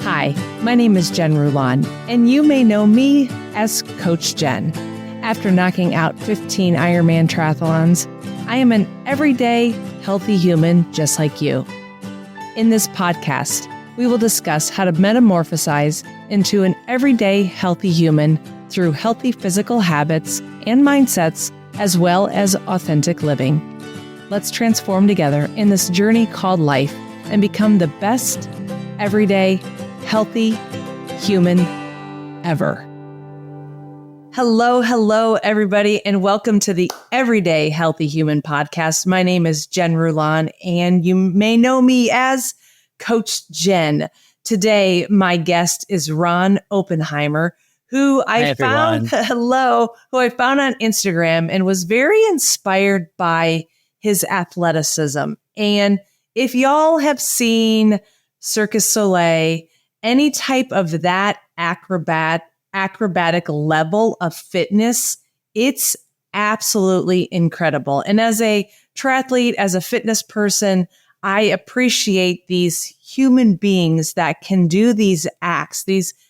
Hi, my name is Jen Rulon, and you may know me as Coach Jen. After knocking out 15 Ironman triathlons, I am an everyday, healthy human just like you. In this podcast, we will discuss how to metamorphosize into an everyday, healthy human through healthy physical habits and mindsets, as well as authentic living. Let's transform together in this journey called life and become the best, everyday, healthy human ever. Hello, everybody, and welcome to the Everyday Healthy Human podcast. My name is Jen Rulon, and you may know me as Coach Jen. Today, my guest is Ron Oppenheimer, who I found on Instagram and was very inspired by his athleticism. And if y'all have seen Circus, any type of that acrobatic level of fitness, it's absolutely incredible. And as a triathlete, as a fitness person, I appreciate these human beings that can do these acts,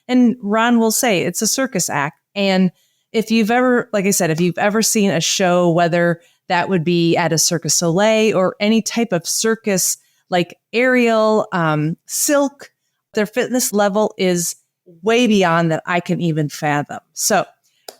and Ron will say it's a circus act. And if you've ever, like I said, if you've ever seen a show, whether that would be at a Circus Soleil or any type of circus like aerial, silk, their fitness level is way beyond that I can even fathom. So,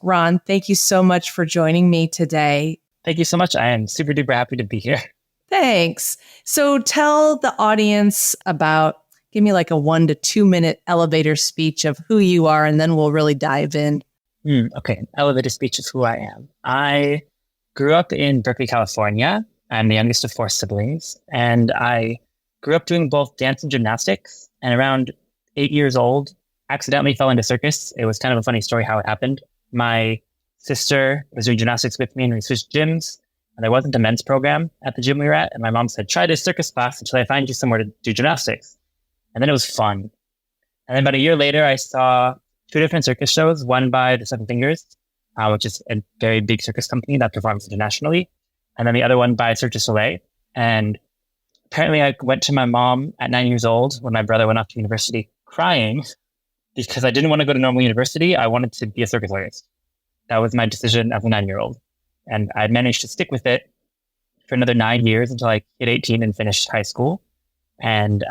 Ron, thank you so much for joining me today. Thank you so much. I am super duper happy to be here. Thanks. So tell the audience give me like a 1 to 2 minute elevator speech of who you are, and then we'll really dive in. Okay. An elevator speech is who I am. I grew up in Berkeley, California. I'm the youngest of 4 siblings, and I grew up doing both dance and gymnastics. And around 8 years old, accidentally fell into circus. It was kind of a funny story how it happened. My sister was doing gymnastics with me, and we switched gyms. And there wasn't a men's program at the gym we were at. And my mom said, try this circus class until I find you somewhere to do gymnastics. And then it was fun. And then about a year later, I saw 2 different circus shows, one by the Seven Fingers, which is a very big circus company that performs internationally. And then the other one by Cirque du Soleil. And apparently I went to my mom at 9 years old when my brother went off to university crying because I didn't want to go to normal university. I wanted to be a circus artist. That was my decision as a 9-year-old. And I managed to stick with it for another 9 years until I hit 18 and finished high school, and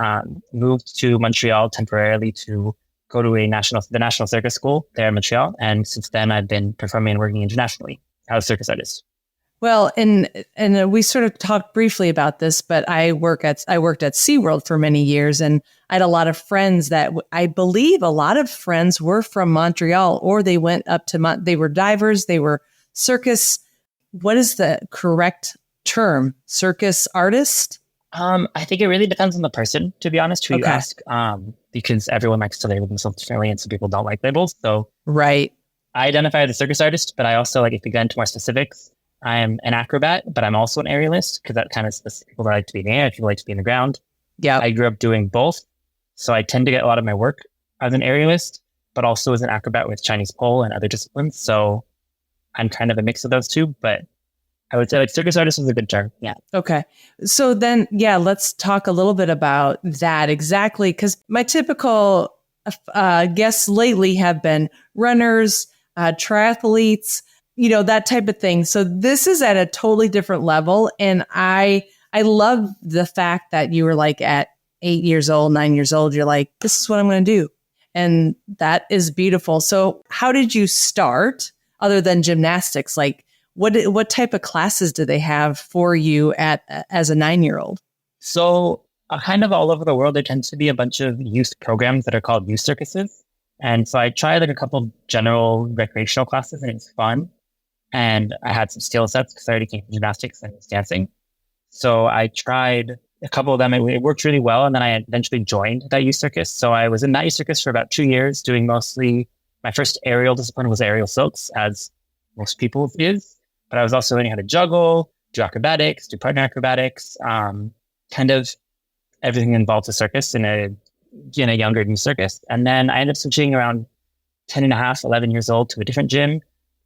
moved to Montreal temporarily to go to the National Circus School there in Montreal. And since then, I've been performing and working internationally as a circus artist. Well, and we sort of talked briefly about this, but I worked at SeaWorld for many years, and I had a lot of friends that I believe a lot of friends were from Montreal, or they went up to they were divers, they were circus. What is the correct term? Circus artist? I think it really depends on the person, to be honest, who you ask, because everyone likes to label themselves differently and some people don't like labels. So right. I identify as a circus artist, but I also, if we get into more specifics, I am an acrobat, but I'm also an aerialist because that kind of people that like to be in the air, people like to be in the ground. Yeah. I grew up doing both. So I tend to get a lot of my work as an aerialist, but also as an acrobat with Chinese pole and other disciplines. So I'm kind of a mix of those two, but I would say circus artist is a good term. Yeah. Okay. So then, let's talk a little bit about that exactly. Because my typical guests lately have been runners, triathletes, that type of thing. So this is at a totally different level. And I love the fact that you were at 8 years old, 9 years old, you're like, this is what I'm going to do. And that is beautiful. So how did you start? Other than gymnastics, what type of classes do they have for you as a 9-year-old? So kind of all over the world, there tends to be a bunch of youth programs that are called youth circuses. And so I tried a couple general recreational classes, and it's fun. And I had some skill sets because I already came from gymnastics and dancing. So I tried a couple of them. It worked really well. And then I eventually joined that youth circus. So I was in that youth circus for about 2 years, doing mostly. My first aerial discipline was aerial silks, as most people is, but I was also learning how to juggle, do acrobatics, do partner acrobatics, kind of everything involved a circus in a younger youth circus. And then I ended up switching around 10 and a half, 11 years old to a different gym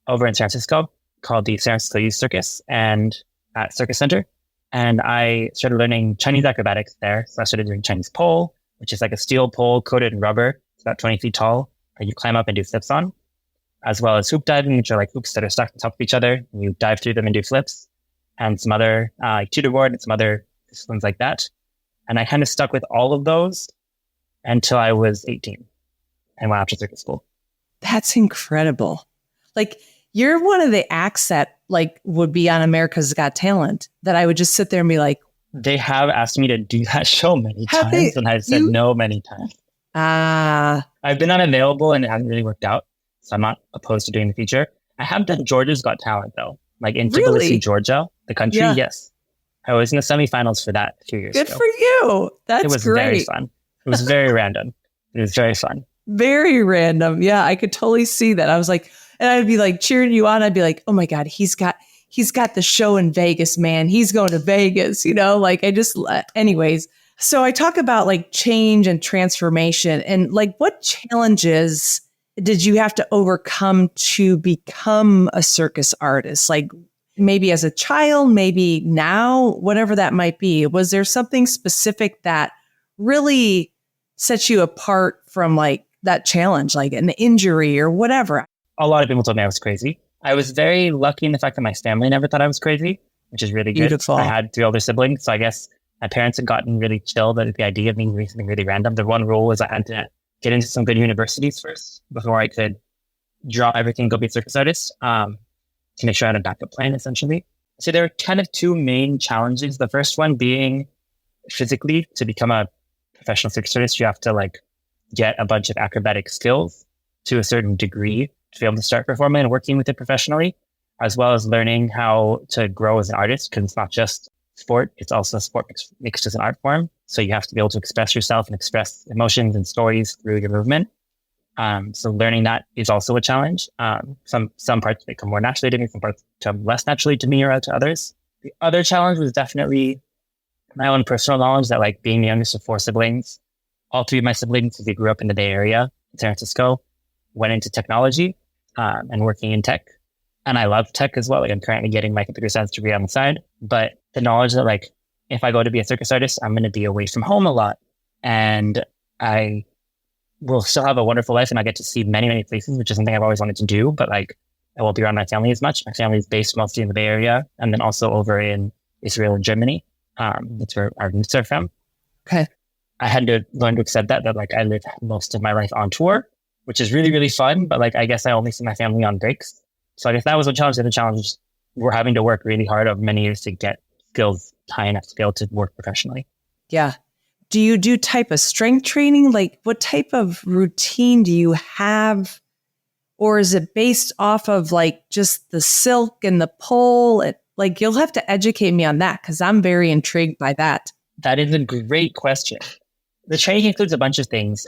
over in San Francisco called the San Francisco Youth Circus and at Circus Center. And I started learning Chinese acrobatics there. So I started doing Chinese pole, which is like a steel pole coated in rubber. It's about 20 feet tall, that you climb up and do flips on, as well as hoop diving, which are like hoops that are stuck on top of each other. And you dive through them and do flips, and some other like tutor board and some other disciplines like that. And I kind of stuck with all of those until I was 18 and went after circus school. That's incredible. Like, you're one of the acts that like would be on America's Got Talent that I would just sit there and be like, they have asked me to do that show many times, and I've said no many times. I've been unavailable and it hasn't really worked out. So I'm not opposed to doing the feature. I have done Georgia's Got Talent though, like in Tbilisi, Georgia, the country. Yeah. Yes. I was in the semifinals for that a few years ago. Good for you. That's great. It was very fun. It was very random. It was very fun. Very random. Yeah, I could totally see that. I was like, and I'd be like cheering you on. I'd be like, oh my God, he's got the show in Vegas, man. He's going to Vegas, like anyways. So I talk about like change and transformation, and like what challenges did you have to overcome to become a circus artist? Like maybe as a child, maybe now, whatever that might be. Was there something specific that really sets you apart from like that challenge, like an injury or whatever? A lot of people told me I was crazy. I was very lucky in the fact that my family never thought I was crazy, which is really good. Beautiful. I had 3 older siblings, so I guess my parents had gotten really chilled at the idea of me doing something really random. The one rule was I had to get into some good universities first before I could drop everything and go be a circus artist, to make sure I had a backup plan, essentially. So there are kind of 2 main challenges. The first one being physically. To become a professional circus artist, you have to like get a bunch of acrobatic skills to a certain degree to be able to start performing and working with it professionally, as well as learning how to grow as an artist, because it's not just sport, it's also sport mixed as an art form. So you have to be able to express yourself and express emotions and stories through your movement. So learning that is also a challenge. Some parts become more naturally to me, some parts come less naturally to me or to others. The other challenge was definitely my own personal knowledge that, like, being the youngest of 4 siblings, all 3 of my siblings, because they grew up in the Bay Area, in San Francisco, went into technology and working in tech. And I love tech as well. Like, I'm currently getting my computer science degree on the side. But the knowledge that, like, if I go to be a circus artist, I'm going to be away from home a lot. And I will still have a wonderful life and I get to see many, many places, which is something I've always wanted to do. But like, I won't be around my family as much. My family is based mostly in the Bay Area and then also over in Israel and Germany. That's where our roots are from. Okay. I had to learn to accept that like I live most of my life on tour, which is really, really fun. But like, I guess I only see my family on breaks. So I guess that was a challenge. And the challenge, we're having to work really hard over many years to get skills high enough to be able to work professionally. Yeah. Do you do type of strength training? Like, what type of routine do you have? Or is it based off of like just the silk and the pole? Like, you'll have to educate me on that because I'm very intrigued by that. That is a great question. The training includes a bunch of things.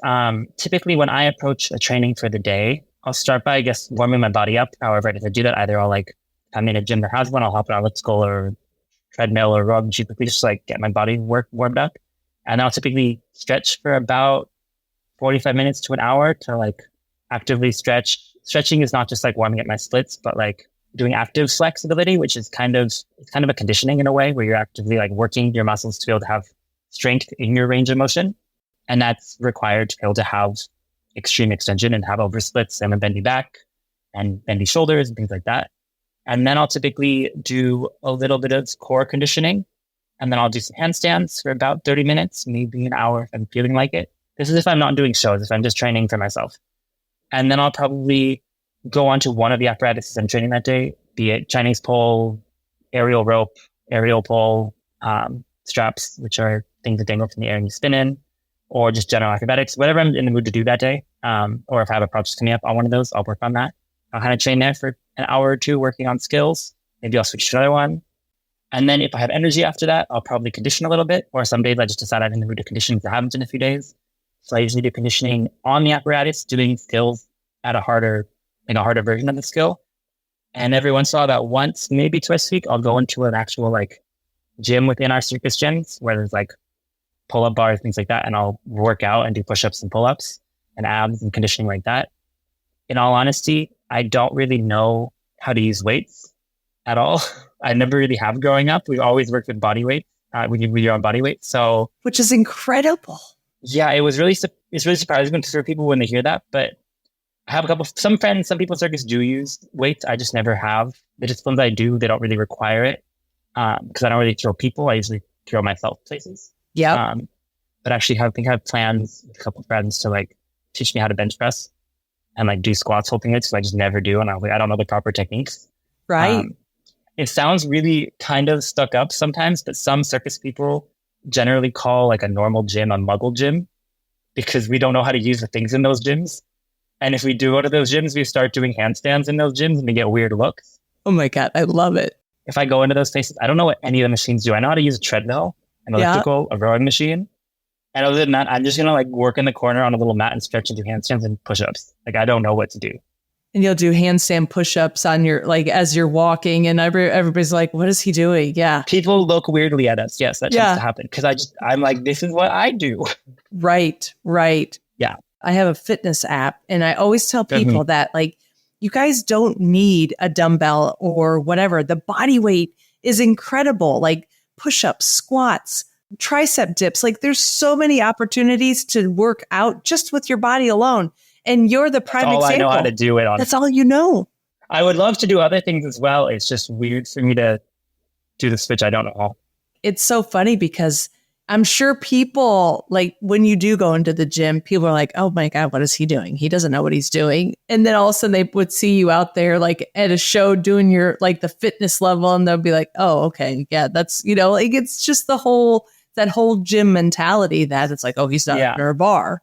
Typically, when I approach a training for the day, I'll start by, I guess, warming my body up. However, if I do that, either I'll like, if I'm in a gym that has one, I'll hop on elliptical or treadmill or rug, typically just like get my body warmed up. And I'll typically stretch for about 45 minutes to an hour to like actively stretch. Stretching is not just like warming up my splits, but like doing active flexibility, which is kind of a conditioning in a way where you're actively like working your muscles to be able to have strength in your range of motion. And that's required to be able to have extreme extension and have over splits and a bendy back and bendy shoulders and things like that. And then I'll typically do a little bit of core conditioning. And then I'll do some handstands for about 30 minutes, maybe an hour if I'm feeling like it. This is if I'm not doing shows, if I'm just training for myself. And then I'll probably go on to one of the apparatuses I'm training that day, be it Chinese pole, aerial rope, aerial pole, straps, which are things that dangle from the air and you spin in, or just general acrobatics, whatever I'm in the mood to do that day. Or if I have a project coming up on one of those, I'll work on that. I'll kind of train there for an hour or two working on skills. Maybe I'll switch to another one. And then if I have energy after that, I'll probably condition a little bit. Or some days I just decide I'm in the mood to condition because I haven't in a few days. So I usually do conditioning on the apparatus, doing skills at a harder version of the skill. And every once in a while, about once, maybe twice a week, I'll go into an actual like gym within our circus gyms where there's like pull-up bars, things like that. And I'll work out and do push-ups and pull-ups and abs and conditioning like that. In all honesty, I don't really know how to use weights at all. I never really have growing up. We've always worked with body weight, with your own body weight. So, which is incredible. yeah, it's really surprising for people when they hear that. But I have some friends, some people in circus do use weights. I just never have. The disciplines I do, they don't really require it because I don't really throw people. I usually throw myself places. Yep. But actually, I think I have plans with a couple of friends to like teach me how to bench press and like do squats, holding it. So I just never do, and I don't know the proper techniques. Right. It sounds really kind of stuck up sometimes, but some circus people generally call like a normal gym a muggle gym because we don't know how to use the things in those gyms. And if we do go to those gyms, we start doing handstands in those gyms and we get weird looks. Oh my God, I love it. If I go into those places, I don't know what any of the machines do. I know how to use a treadmill, an elliptical, a rowing machine. And other than that, I'm just going to like work in the corner on a little mat and stretch and do handstands and push-ups. Like, I don't know what to do. And you'll do handstand push-ups on your, like, as you're walking, and everybody's like, what is he doing? Yeah. People look weirdly at us. Yes, that tends to happen. Because I'm like, this is what I do. Right. Yeah. I have a fitness app, and I always tell people that, like, you guys don't need a dumbbell or whatever. The body weight is incredible. Like push-ups, squats, tricep dips. Like there's so many opportunities to work out just with your body alone. And you're the prime example. That's all I know how to do it on. That's all you know. I would love to do other things as well. It's just weird for me to do the switch. I don't know how. It's so funny because I'm sure people, like when you do go into the gym, people are like, oh my God, what is he doing? He doesn't know what he's doing. And then all of a sudden they would see you out there like at a show doing your, like the fitness level, and they'll be like, oh, okay. Yeah, that's, like it's just that whole gym mentality that it's like, oh, he's not under a bar,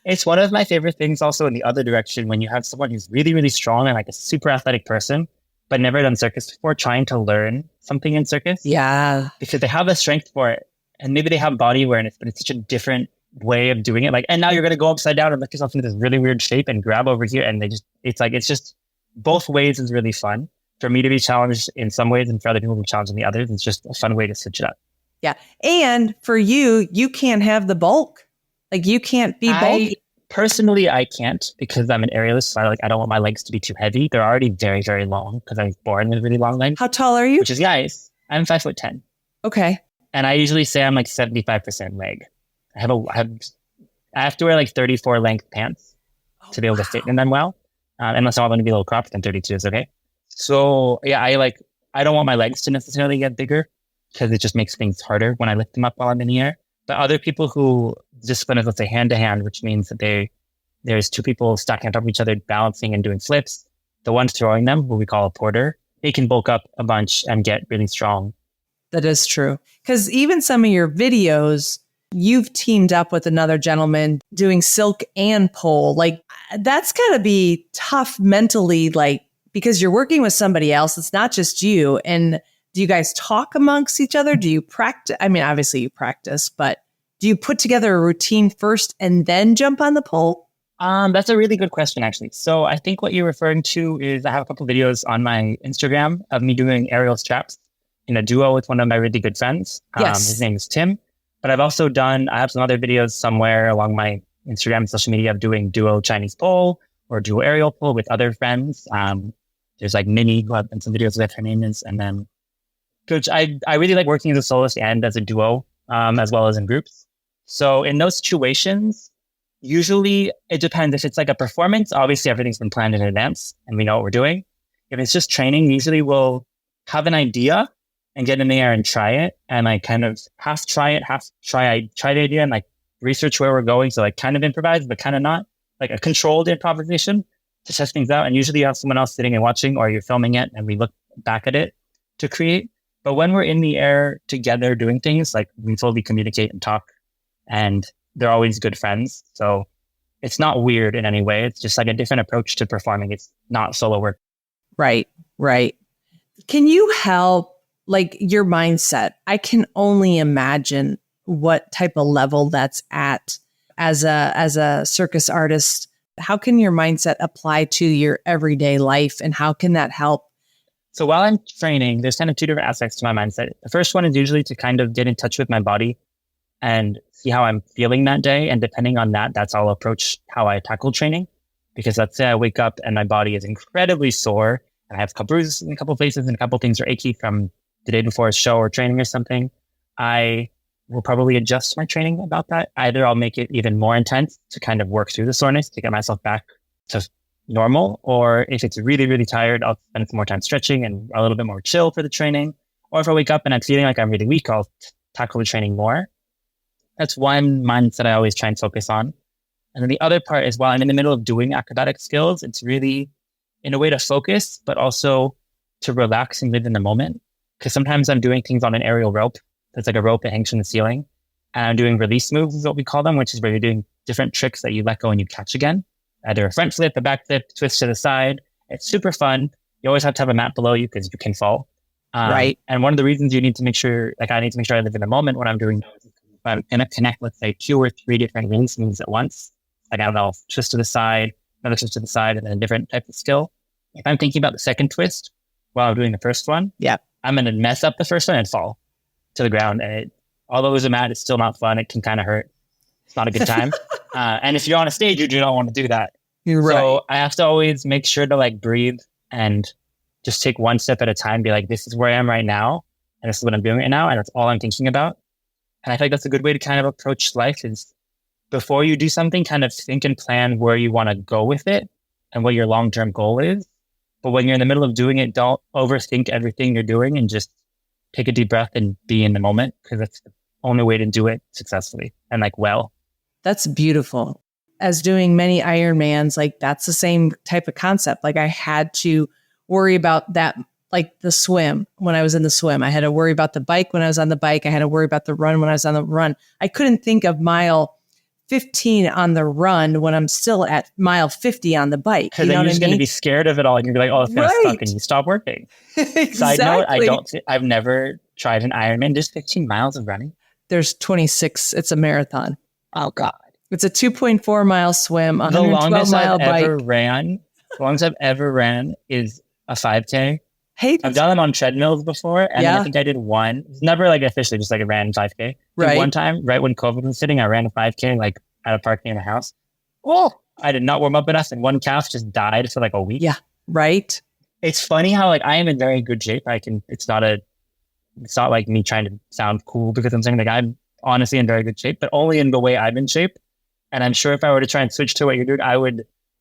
It's one of my favorite things also in the other direction when you have someone who's really, really strong and like a super athletic person, but never done circus before, trying to learn something in circus. Yeah. Because they have the strength for it. And maybe they have body awareness, but it's such a different way of doing it. Like, and now you're going to go upside down and look yourself into this really weird shape and grab over here. And it's just both ways is really fun. For me to be challenged in some ways and for other people to be challenged in the others, it's just a fun way to switch it up. Yeah. And for you can't have the bulk. Like you can't be bulky. Personally, I can't because I'm an aerialist. So I don't want my legs to be too heavy. They're already very, very long because I was born with really long legs. How tall are you? Which is nice. I'm 5'10". Okay. And I usually say I'm like 75% leg. I have to wear like 34 length pants to be able to fit in them well. Unless I want them to be a little cropped, then 32 is okay. So yeah, I don't want my legs to necessarily get bigger because it just makes things harder when I lift them up while I'm in the air. But other people who discipline is, let's say, hand to hand, which means that there's two people stacking on top of each other, balancing and doing flips. The one throwing them, who we call a porter, they can bulk up a bunch and get really strong. That is true. Because even some of your videos, you've teamed up with another gentleman doing silk and pole. Like that's got to be tough mentally, like because you're working with somebody else. It's not just you. And do you guys talk amongst each other? Do you practice? I mean, obviously you practice, but do you put together a routine first and then jump on the pole? That's a really good question, actually. So I think what you're referring to is I have a couple of videos on my Instagram of me doing aerial straps in a duo with one of my really good friends. Yes. His name is Tim. But I have some other videos somewhere along my Instagram and social media of doing duo Chinese pole or duo aerial pole with other friends. There's like Minnie, who I've done some videos with, her name is. And then Coach, I really like working as a soloist and as a duo, as well as in groups. So in those situations, usually it depends. If it's like a performance, obviously everything's been planned in advance and we know what we're doing. If it's just training, usually we'll have an idea and get in the air and try it. And I kind of I try the idea and like research where we're going. So like kind of improvise, but kind of not, like a controlled improvisation to test things out. And usually you have someone else sitting and watching, or you're filming it and we look back at it to create. But when we're in the air together doing things, like we fully communicate and talk, and they're always good friends. So it's not weird in any way. It's just like a different approach to performing. It's not solo work. Right. Can you help, like your mindset? I can only imagine what type of level that's at as a circus artist. How can your mindset apply to your everyday life, and how can that help? So while I'm training, there's kind of two different aspects to my mindset. The first one is usually to kind of get in touch with my body and see how I'm feeling that day. And depending on that, that's how I'll approach how I tackle training. Because let's say I wake up and my body is incredibly sore and I have a couple bruises in a couple places and a couple things are achy from the day before a show or training or something. I will probably adjust my training about that. Either I'll make it even more intense to kind of work through the soreness to get myself back to normal, or if it's really, really tired, I'll spend some more time stretching and a little bit more chill for the training. Or if I wake up and I'm feeling like I'm really weak, I'll tackle the training more. That's one mindset I always try and focus on. And then the other part is while I'm in the middle of doing acrobatic skills, it's really in a way to focus, but also to relax and live in the moment. Because sometimes I'm doing things on an aerial rope. There's like a rope that hangs from the ceiling. And I'm doing release moves is what we call them, which is where you're doing different tricks that you let go and you catch again. Either a front flip, a back flip, twist to the side. It's super fun. You always have to have a mat below you because you can fall. Right. And one of the reasons you need to make sure, like I need to make sure I live in the moment when I'm doing those, if I'm going to connect, let's say 2 or 3 different release moves at once. Like I don't know, twist to the side, another twist to the side, and then a different type of skill. If I'm thinking about the second twist while I'm doing the first one, I'm going to mess up the first one and fall to the ground. And although it's a mat, it's still not fun. It can kind of hurt. It's not a good time. And if you're on a stage, you do not want to do that. You're right. So I have to always make sure to like breathe and just take one step at a time. Be like, this is where I am right now. And this is what I'm doing right now. And that's all I'm thinking about. And I think that's a good way to kind of approach life is before you do something, kind of think and plan where you want to go with it and what your long-term goal is. But when you're in the middle of doing it, don't overthink everything you're doing and just take a deep breath and be in the moment because that's the only way to do it successfully and like well. That's beautiful. As doing many Ironmans, like that's the same type of concept. Like I had to worry about that, like the swim when I was in the swim. I had to worry about the bike when I was on the bike. I had to worry about the run when I was on the run. I couldn't think of mile 15 on the run when I'm still at mile 50 on the bike. Because then you're just going to be scared of it all. And you're like, oh, it's going to suck. And you stop working. Exactly. Side note, I've never tried an Ironman. Just 15 miles of running. There's 26. It's a marathon. Oh, God. It's a 2.4 mile swim, The 112 mile bike. The longest I've ever ran is a 5K. Hey, I've done them on treadmills before. And then I think I did one. It's never like officially, just like a ran 5K. Right. One time, right when COVID was hitting, I ran a 5K like at a park near the house. Oh, I did not warm up enough. And one calf just died for like a week. Yeah. Right. It's funny how like I am in very good shape. It's not like me trying to sound cool because I'm saying like I'm honestly in very good shape, but only in the way I'm in shape. And I'm sure if I were to try and switch to what you're doing,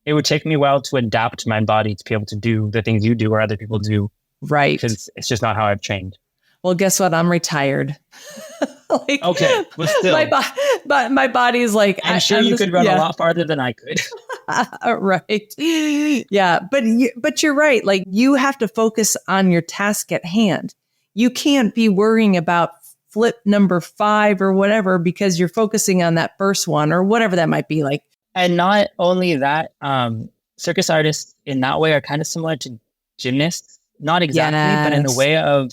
it would take me a while to adapt my body to be able to do the things you do or other people do. Right. Because it's just not how I've trained. Well, guess what? I'm retired. Like, okay. Well, still. My body's like... I'm sure you could run a lot farther than I could. Right. Yeah. But you're right. Like you have to focus on your task at hand. You can't be worrying about flip number 5 or whatever because you're focusing on that first one or whatever that might be like. And not only that, circus artists in that way are kind of similar to gymnasts. Not exactly, but in the way of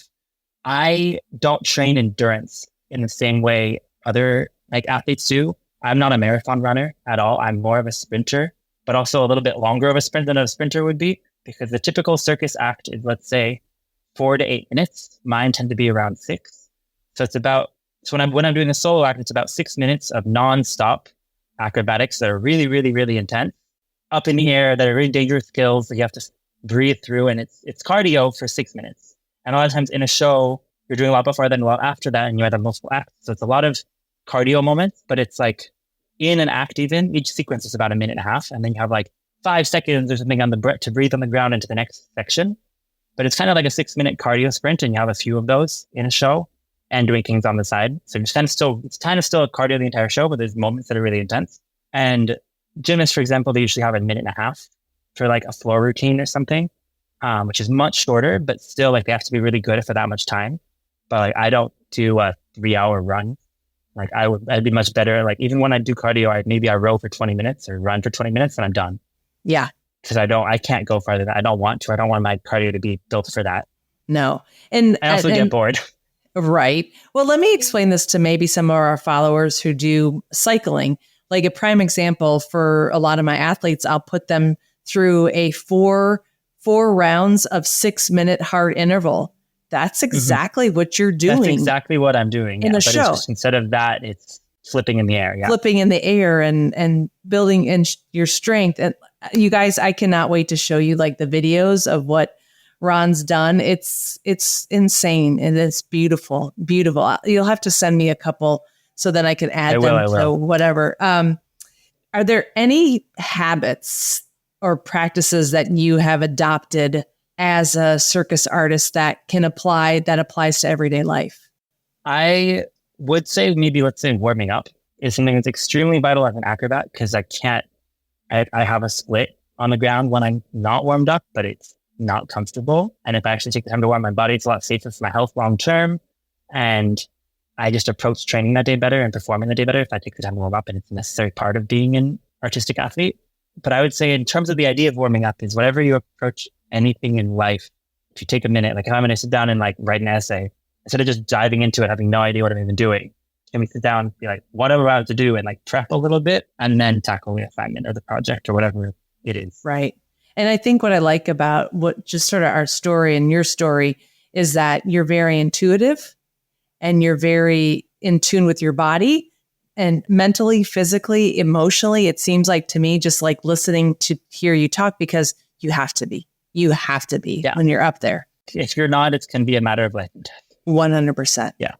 I don't train endurance in the same way other like athletes do. I'm not a marathon runner at all. I'm more of a sprinter, but also a little bit longer of a sprint than a sprinter would be because the typical circus act is, let's say, 4 to 8 minutes. Mine tend to be around 6. So when I'm doing a solo act, it's about 6 minutes of non-stop acrobatics that are really, really, really intense, up in the air, that are really dangerous skills that you have to breathe through. And it's cardio for 6 minutes. And a lot of times in a show, you're doing a lot before that and a lot after that, and you have multiple acts. So it's a lot of cardio moments, but it's like in an act even, each sequence is about 1.5 minutes. And then you have like 5 seconds or something on the to breathe on the ground into the next section. But it's kind of like a 6-minute cardio sprint, and you have a few of those in a show and doing things on the side. So it's kind of still a cardio the entire show, but there's moments that are really intense. And gymnasts, for example, they usually have 1.5 minutes for like a floor routine or something, which is much shorter, but still like they have to be really good for that much time. But like I don't do a 3-hour run. Like I'd be much better. Like even when I do cardio, I row for 20 minutes or run for 20 minutes and I'm done. Yeah. Because I can't go farther than I don't want to. I don't want my cardio to be built for that. No. And I also get bored. Right. Well, let me explain this to maybe some of our followers who do cycling. Like a prime example for a lot of my athletes, I'll put them through a four rounds of 6-minute hard interval. That's exactly what you're doing. That's exactly what I'm doing in the show. It's just, instead of that, it's flipping in the air. Yeah. Flipping in the air and building in your strength. And you guys, I cannot wait to show you like the videos of what Ron's done. It's insane and it's beautiful, beautiful. You'll have to send me a couple so that I can add them to whatever. Are there any habits or practices that you have adopted as a circus artist that applies to everyday life? I would say maybe, let's say, warming up is something that's extremely vital as an acrobat, because I have a split on the ground when I'm not warmed up, but it's not comfortable. And if I actually take the time to warm my body, it's a lot safer for my health long term. And I just approach training that day better and performing the day better if I take the time to warm up, and it's a necessary part of being an artistic athlete. But I would say in terms of the idea of warming up is whatever you approach anything in life, if you take a minute, like if I'm going to sit down and like write an essay, instead of just diving into it, having no idea what I'm even doing, can we sit down and be like, what am I about to do? And like prep a little bit and then tackle the assignment or the project or whatever it is. Right. And I think what I like about what just sort of our story and your story is that you're very intuitive and you're very in tune with your body and mentally, physically, emotionally. It seems like to me, just like listening to hear you talk, because you have to be when you're up there. If you're not, it's going to be a matter of life and death. 100%. Yeah.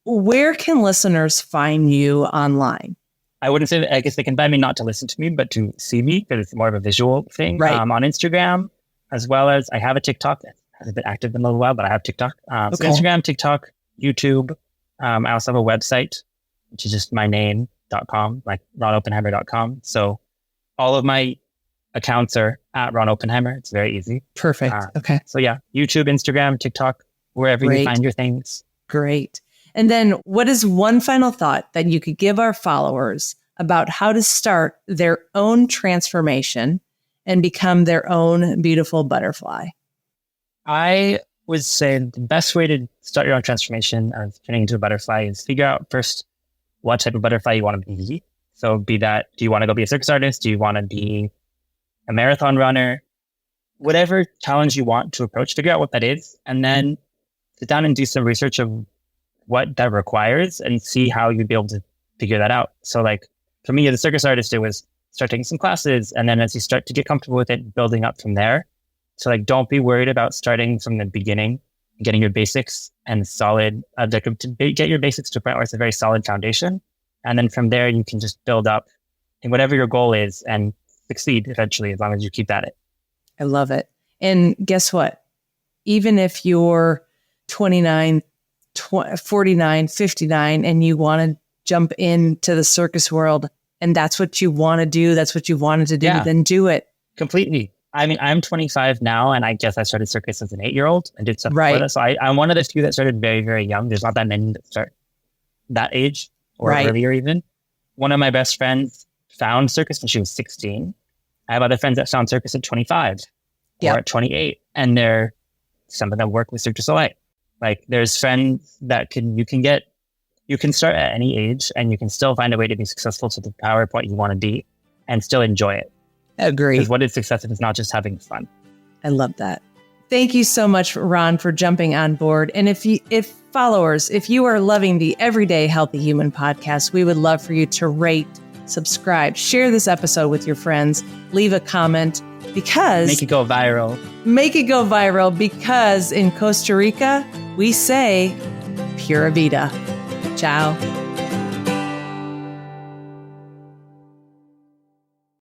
Where can listeners find you online? I wouldn't say that. I guess they can find me not to listen to me, but to see me, because it's more of a visual thing. Right. On Instagram, as well as I have a TikTok that hasn't been active in a little while, but I have TikTok. So Instagram, TikTok, YouTube. I also have a website, which is just my name.com, like ronoppenheimer.com. So all of my accounts are at Ron Oppenheimer. It's very easy. Perfect. Okay. So yeah, YouTube, Instagram, TikTok, wherever you find your things. Great. And then what is one final thought that you could give our followers about how to start their own transformation and become their own beautiful butterfly? I would say the best way to start your own transformation of turning into a butterfly is figure out first what type of butterfly you want to be. So be that, do you want to go be a circus artist? Do you want to be a marathon runner? Whatever challenge you want to approach, figure out what that is, and then sit down and do some research of what that requires and see how you'd be able to figure that out. So like for me as a circus artist, it was start taking some classes, and then as you start to get comfortable with it, building up from there. So like, don't be worried about starting from the beginning, getting your basics and solid, get your basics to a point where it's a very solid foundation. And then from there, you can just build up in whatever your goal is and succeed eventually, as long as you keep at it. I love it. And guess what? Even if you're 29, 49, 59, and you want to jump into the circus world and that's what you want to do, that's what you wanted to do, then do it. Completely. I mean, I'm 25 now, and I guess I started circus as an 8-year-old and did stuff before that. So I'm one of the few that started very, very young. There's not that many that start that age or earlier even. One of my best friends found circus when she was 16. I have other friends that found circus at 25 or at 28, and some of them work with Cirque du Soleil. Like there's friends that you can start at any age, and you can still find a way to be successful to the PowerPoint you want to be and still enjoy it. Agree. Because what is success if it's not just having fun? I love that. Thank you so much, Ron, for jumping on board. And if you are loving the Everyday Healthy Human podcast, we would love for you to rate, subscribe, share this episode with your friends, leave a comment, because make it go viral. Make it go viral, because in Costa Rica, we say Pura Vida. Ciao.